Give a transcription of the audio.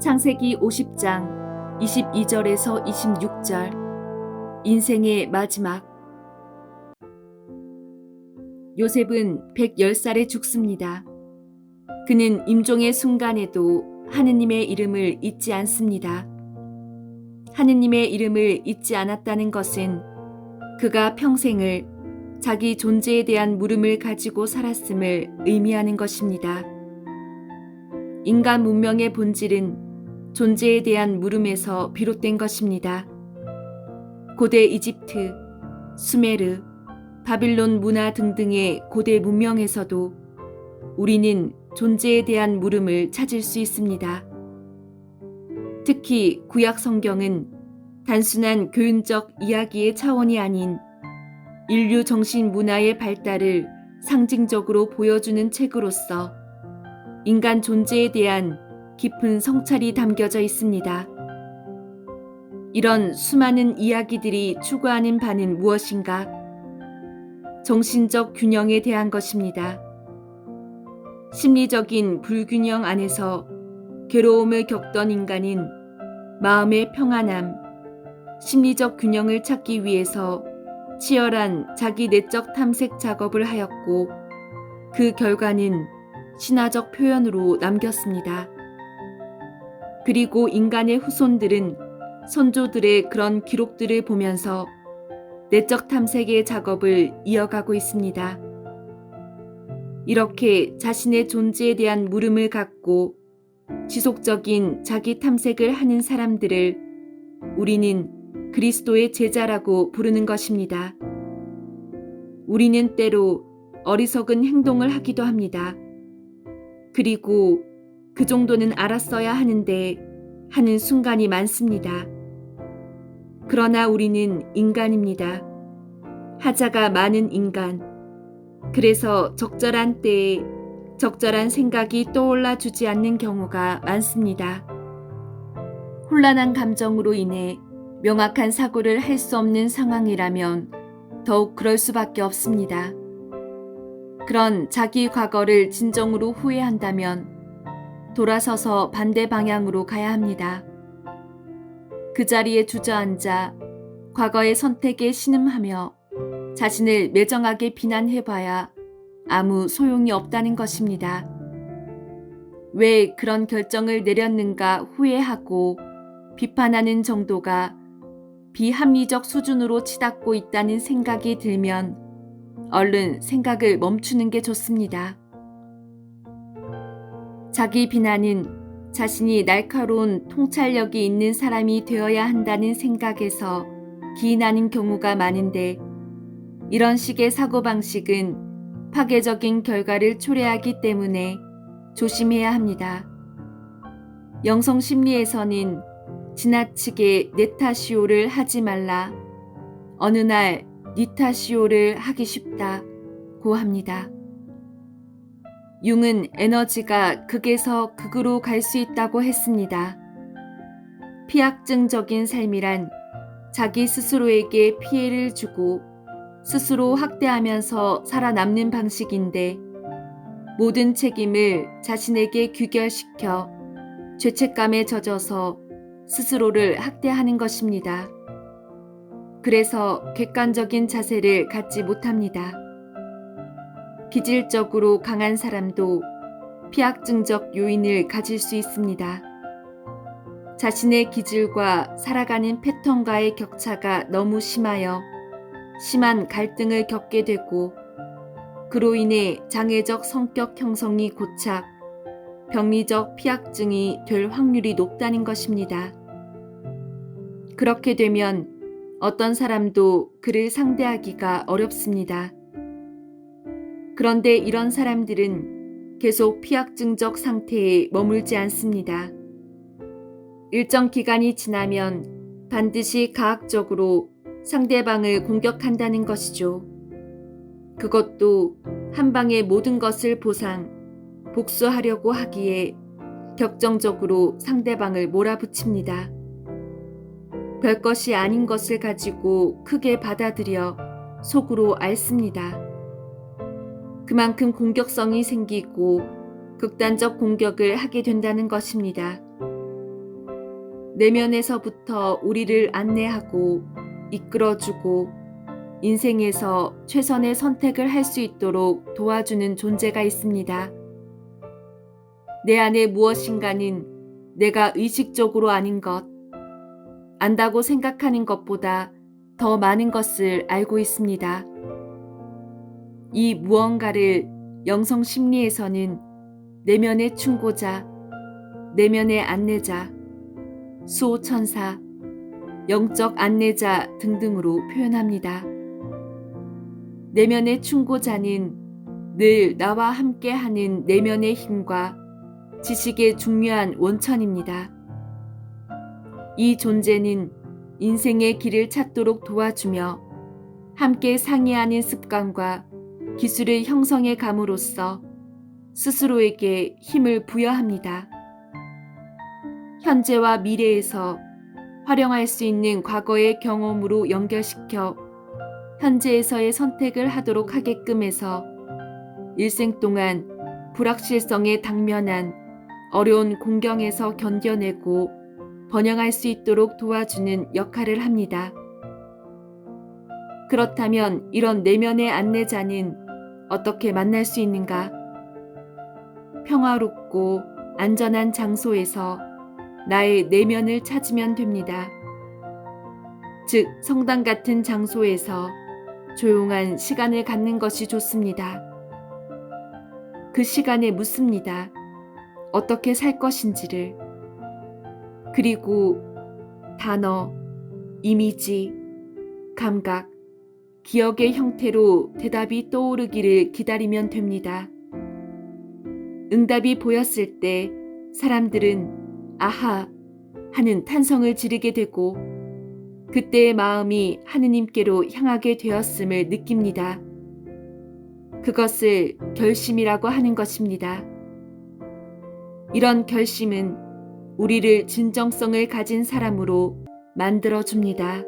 창세기 50장 22절에서 26절. 인생의 마지막. 요셉은 110살에 죽습니다. 그는 임종의 순간에도 하느님의 이름을 잊지 않습니다. 하느님의 이름을 잊지 않았다는 것은 그가 평생을 자기 존재에 대한 물음을 가지고 살았음을 의미하는 것입니다. 인간 문명의 본질은 존재에 대한 물음에서 비롯된 것입니다. 고대 이집트, 수메르, 바빌론 문화 등등의 고대 문명에서도 우리는 존재에 대한 물음을 찾을 수 있습니다. 특히 구약 성경은 단순한 교훈적 이야기의 차원이 아닌 인류 정신 문화의 발달을 상징적으로 보여주는 책으로서 인간 존재에 대한 깊은 성찰이 담겨져 있습니다. 이런 수많은 이야기들이 추구하는 바는 무엇인가? 정신적 균형에 대한 것입니다. 심리적인 불균형 안에서 괴로움을 겪던 인간은 마음의 평안함, 심리적 균형을 찾기 위해서 치열한 자기 내적 탐색 작업을 하였고 그 결과는 신화적 표현으로 남겼습니다. 그리고 인간의 후손들은 선조들의 그런 기록들을 보면서 내적 탐색의 작업을 이어가고 있습니다. 이렇게 자신의 존재에 대한 물음을 갖고 지속적인 자기 탐색을 하는 사람들을 우리는 그리스도의 제자라고 부르는 것입니다. 우리는 때로 어리석은 행동을 하기도 합니다. 그리고 그 정도는 알았어야 하는데 하는 순간이 많습니다. 그러나 우리는 인간입니다. 하자가 많은 인간. 그래서 적절한 때에 적절한 생각이 떠올라 주지 않는 경우가 많습니다. 혼란한 감정으로 인해 명확한 사고를 할 수 없는 상황이라면 더욱 그럴 수밖에 없습니다. 그런 자기 과거를 진정으로 후회한다면 돌아서서 반대 방향으로 가야 합니다. 그 자리에 주저앉아 과거의 선택에 신음하며 자신을 매정하게 비난해봐야 아무 소용이 없다는 것입니다. 왜 그런 결정을 내렸는가 후회하고 비판하는 정도가 비합리적 수준으로 치닫고 있다는 생각이 들면 얼른 생각을 멈추는 게 좋습니다. 자기 비난은 자신이 날카로운 통찰력이 있는 사람이 되어야 한다는 생각에서 기인하는 경우가 많은데 이런 식의 사고방식은 파괴적인 결과를 초래하기 때문에 조심해야 합니다. 영성심리에서는 지나치게 내 탓이오를 하지 말라, 어느 날 니 탓이오를 하기 쉽다고 합니다. 융은 에너지가 극에서 극으로 갈 수 있다고 했습니다. 피약증적인 삶이란 자기 스스로에게 피해를 주고 스스로 학대하면서 살아남는 방식인데 모든 책임을 자신에게 귀결시켜 죄책감에 젖어서 스스로를 학대하는 것입니다. 그래서 객관적인 자세를 갖지 못합니다. 기질적으로 강한 사람도 피약증적 요인을 가질 수 있습니다. 자신의 기질과 살아가는 패턴과의 격차가 너무 심하여 심한 갈등을 겪게 되고 그로 인해 장애적 성격 형성이 고착, 병리적 피약증이 될 확률이 높다는 것입니다. 그렇게 되면 어떤 사람도 그를 상대하기가 어렵습니다. 그런데 이런 사람들은 계속 피약증적 상태에 머물지 않습니다. 일정 기간이 지나면 반드시 가학적으로 상대방을 공격한다는 것이죠. 그것도 한 방에 모든 것을 복수하려고 하기에 격정적으로 상대방을 몰아붙입니다. 별것이 아닌 것을 가지고 크게 받아들여 속으로 앓습니다. 그만큼 공격성이 생기고 극단적 공격을 하게 된다는 것입니다. 내면에서부터 우리를 안내하고 이끌어주고 인생에서 최선의 선택을 할 수 있도록 도와주는 존재가 있습니다. 내 안에 무엇인가는 내가 의식적으로 아닌 것, 안다고 생각하는 것보다 더 많은 것을 알고 있습니다. 이 무언가를 영성 심리에서는 내면의 충고자, 내면의 안내자, 수호천사, 영적 안내자 등등으로 표현합니다. 내면의 충고자는 늘 나와 함께하는 내면의 힘과 지식의 중요한 원천입니다. 이 존재는 인생의 길을 찾도록 도와주며 함께 상의하는 습관과 기술을 형성해 감으로써 스스로에게 힘을 부여합니다. 현재와 미래에서 활용할 수 있는 과거의 경험으로 연결시켜 현재에서의 선택을 하도록 하게끔 해서 일생 동안 불확실성에 당면한 어려운 공경에서 견뎌내고 번영할 수 있도록 도와주는 역할을 합니다. 그렇다면 이런 내면의 안내자는 어떻게 만날 수 있는가? 평화롭고 안전한 장소에서 나의 내면을 찾으면 됩니다. 즉, 성당 같은 장소에서 조용한 시간을 갖는 것이 좋습니다. 그 시간에 묻습니다. 어떻게 살 것인지를. 그리고 단어, 이미지, 감각, 기억의 형태로 대답이 떠오르기를 기다리면 됩니다. 응답이 보였을 때 사람들은 아하 하는 탄성을 지르게 되고 그때의 마음이 하느님께로 향하게 되었음을 느낍니다. 그것을 결심이라고 하는 것입니다. 이런 결심은 우리를 진정성을 가진 사람으로 만들어줍니다.